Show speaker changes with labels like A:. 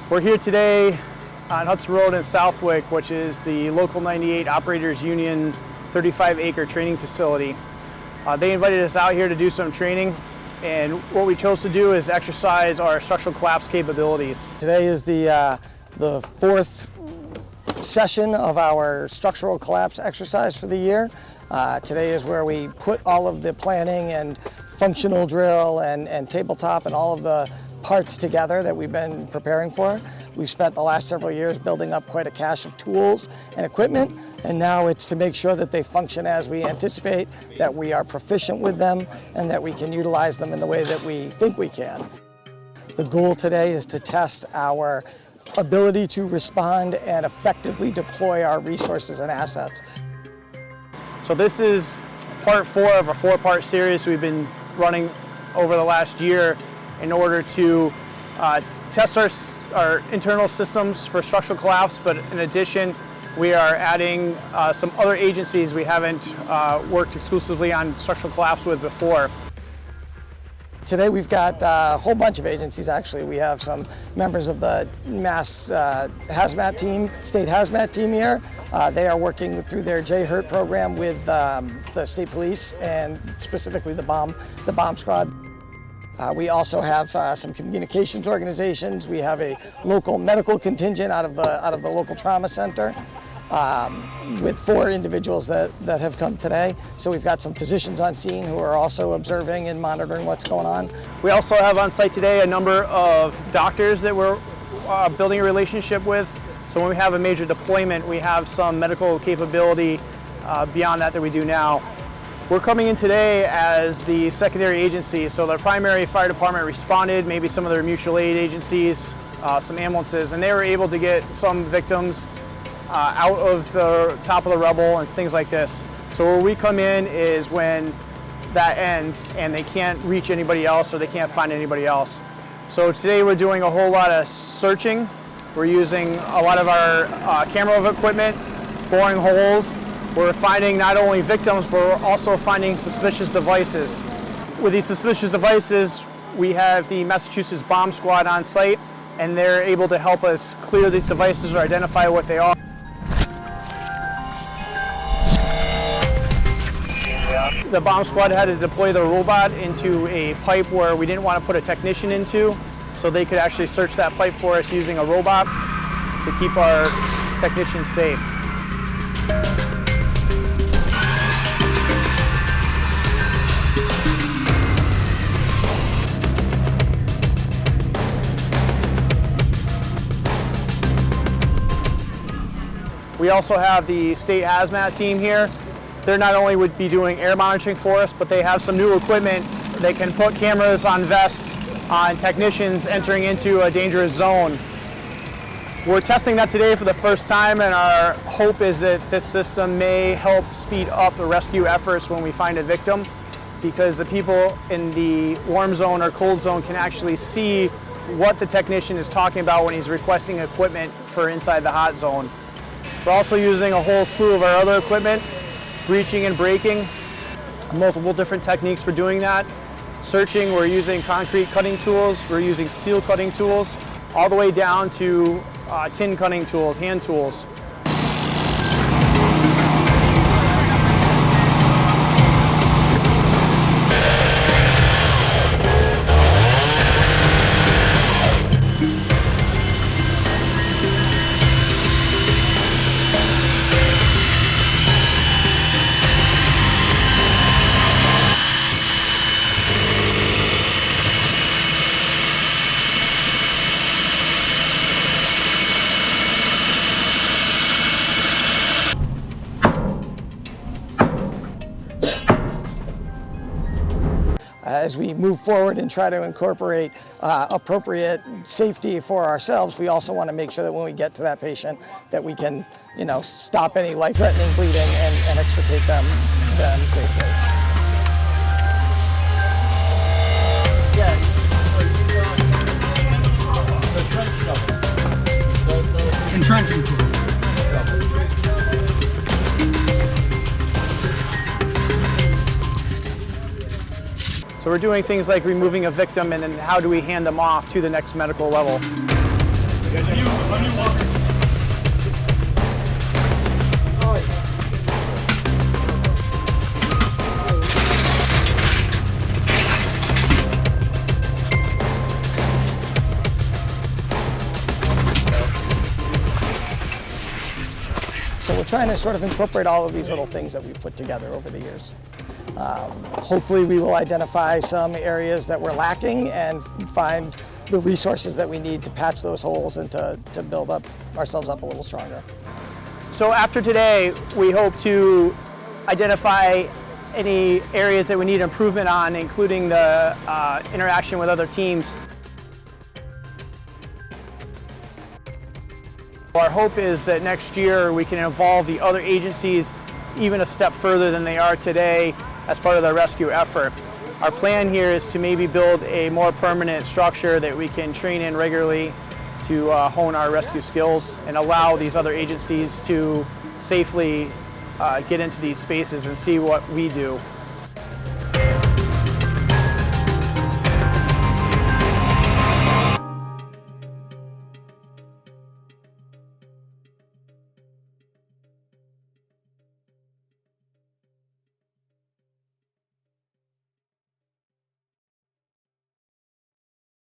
A: We're here today on Hudson Road in Southwick, which is the Local 98 Operators Union 35-acre training facility. They invited us out here to do some training, and what we chose to do is exercise our structural collapse capabilities.
B: Today is the fourth session of our structural collapse exercise for the year. Today is where we put all of the planning and functional drill and tabletop and all of the parts together that we've been preparing for. We've spent the last several years building up quite a cache of tools and equipment, and now it's to make sure that they function as we anticipate, that we are proficient with them, and that we can utilize them in the way that we think we can. The goal today is to test our ability to respond and effectively deploy our resources and assets.
A: So this is part 4 of a 4-part series we've been running over the last year in order to test our internal systems for structural collapse, but in addition, we are adding some other agencies we haven't worked exclusively on structural collapse with before.
B: Today we've got a whole bunch of agencies actually. We have some members of the Mass Hazmat team, State Hazmat team here. They are working through their JHURT program with the State Police and specifically the bomb squad. We also have some communications organizations. We have a local medical contingent out of the local trauma center with 4 individuals that have come today. So we've got some physicians on scene who are also observing and monitoring what's going on.
A: We also have on site today a number of doctors that we're building a relationship with. So when we have a major deployment, we have some medical capability beyond that we do now. We're coming in today as the secondary agency, so the primary fire department responded, maybe some of their mutual aid agencies, some ambulances, and they were able to get some victims out of the top of the rubble and things like this. So where we come in is when that ends and they can't reach anybody else or they can't find anybody else. So today we're doing a whole lot of searching. We're using a lot of our camera equipment, boring holes. We're finding not only victims, but we're also finding suspicious devices. With these suspicious devices, we have the Massachusetts bomb squad on site, and they're able to help us clear these devices or identify what they are. The bomb squad had to deploy the robot into a pipe where we didn't want to put a technician into, so they could actually search that pipe for us using a robot to keep our technicians safe. We also have the State Hazmat team here. They're not only would be doing air monitoring for us, but they have some new equipment. They can put cameras on vests on technicians entering into a dangerous zone. We're testing that today for the first time, and our hope is that this system may help speed up the rescue efforts when we find a victim, because the people in the warm zone or cold zone can actually see what the technician is talking about when he's requesting equipment for inside the hot zone. We're also using a whole slew of our other equipment, breaching and breaking, multiple different techniques for doing that. Searching, we're using concrete cutting tools, we're using steel cutting tools, all the way down to tin cutting tools, hand tools.
B: As we move forward and try to incorporate appropriate safety for ourselves, we also want to make sure that when we get to that patient that we can, stop any life-threatening bleeding and extricate them safely.
C: Entrenching tool.
A: So we're doing things like removing a victim and then how do we hand them off to the next medical level.
B: So we're trying to sort of incorporate all of these little things that we've put together over the years. Hopefully we will identify some areas that we're lacking and find the resources that we need to patch those holes and to build ourselves up a little stronger.
A: So after today, we hope to identify any areas that we need improvement on, including the interaction with other teams. Our hope is that next year we can involve the other agencies even a step further than they are today as part of the rescue effort. Our plan here is to maybe build a more permanent structure that we can train in regularly to hone our rescue skills and allow these other agencies to safely get into these spaces and see what we do.